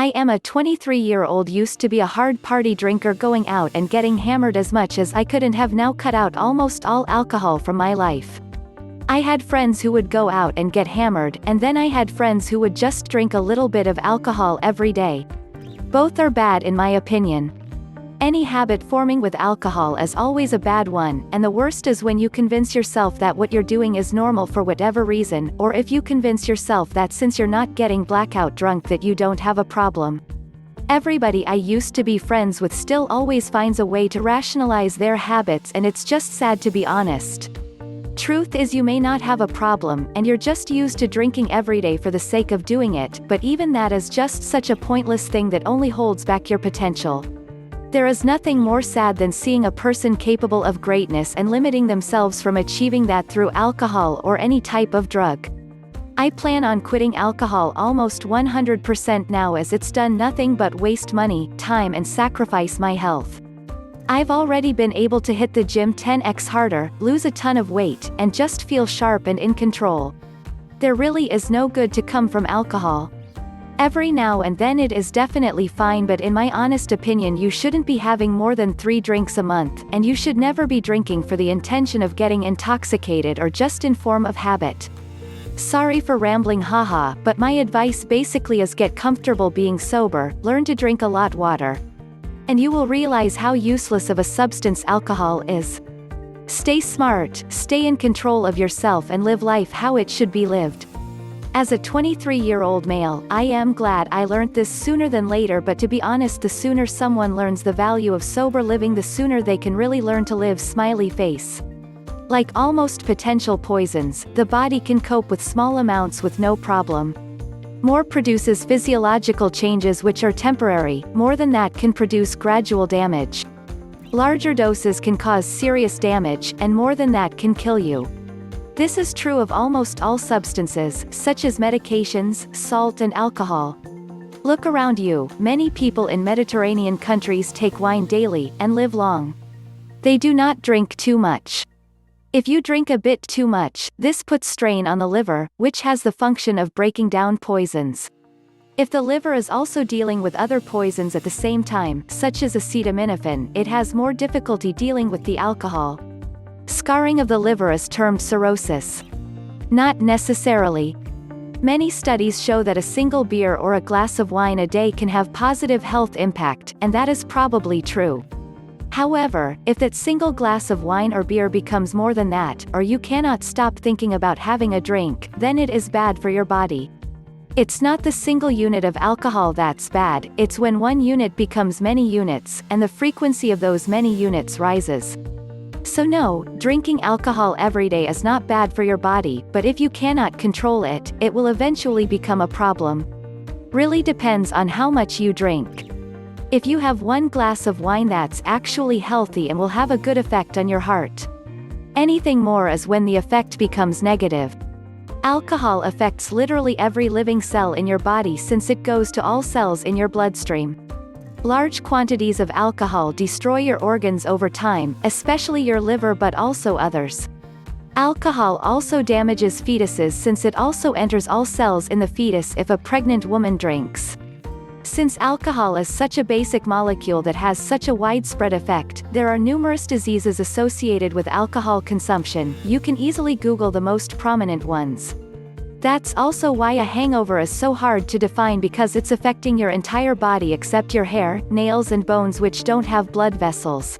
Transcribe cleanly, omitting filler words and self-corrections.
I am a 23-year-old used to be a hard party drinker going out and getting hammered as much as I could and have now cut out almost all alcohol from my life. I had friends who would go out and get hammered, and then I had friends who would just drink a little bit of alcohol every day. Both are bad in my opinion. Any habit forming with alcohol is always a bad one, and the worst is when you convince yourself that what you're doing is normal for whatever reason, or if you convince yourself that since you're not getting blackout drunk that you don't have a problem. Everybody I used to be friends with still always finds a way to rationalize their habits, and it's just sad to be honest. Truth is, you may not have a problem, and you're just used to drinking every day for the sake of doing it, but even that is just such a pointless thing that only holds back your potential. There is nothing more sad than seeing a person capable of greatness and limiting themselves from achieving that through alcohol or any type of drug. I plan on quitting alcohol almost 100% now, as it's done nothing but waste money, time, and sacrifice my health. I've already been able to hit the gym 10x harder, lose a ton of weight, and just feel sharp and in control. There really is no good to come from alcohol. Every now and then it is definitely fine, but in my honest opinion you shouldn't be having more than 3 drinks a month, and you should never be drinking for the intention of getting intoxicated or just in form of habit. Sorry for rambling, haha, but my advice basically is get comfortable being sober, learn to drink a lot water. And you will realize how useless of a substance alcohol is. Stay smart, stay in control of yourself, and live life how it should be lived. As a 23-year-old male, I am glad I learned this sooner than later, but to be honest, the sooner someone learns the value of sober living, the sooner they can really learn to live. Smiley face. Like almost potential poisons, the body can cope with small amounts with no problem. More produces physiological changes which are temporary, more than that can produce gradual damage. Larger doses can cause serious damage, and more than that can kill you. This is true of almost all substances, such as medications, salt, and alcohol. Look around you, many people in Mediterranean countries take wine daily, and live long. They do not drink too much. If you drink a bit too much, this puts strain on the liver, which has the function of breaking down poisons. If the liver is also dealing with other poisons at the same time, such as acetaminophen, it has more difficulty dealing with the alcohol. Scarring of the liver is termed cirrhosis. Not necessarily. Many studies show that a single beer or a glass of wine a day can have positive health impact, and that is probably true. However, if that single glass of wine or beer becomes more than that, or you cannot stop thinking about having a drink, then it is bad for your body. It's not the single unit of alcohol that's bad, it's when one unit becomes many units, and the frequency of those many units rises. So no, drinking alcohol every day is not bad for your body, but if you cannot control it, it will eventually become a problem. Really depends on how much you drink. If you have 1 glass of wine, that's actually healthy and will have a good effect on your heart. Anything more is when the effect becomes negative. Alcohol affects literally every living cell in your body, since it goes to all cells in your bloodstream. Large quantities of alcohol destroy your organs over time, especially your liver, but also others. Alcohol also damages fetuses, since it also enters all cells in the fetus if a pregnant woman drinks. Since alcohol is such a basic molecule that has such a widespread effect, there are numerous diseases associated with alcohol consumption. You can easily Google the most prominent ones. That's also why a hangover is so hard to define, because it's affecting your entire body except your hair, nails, and bones, which don't have blood vessels.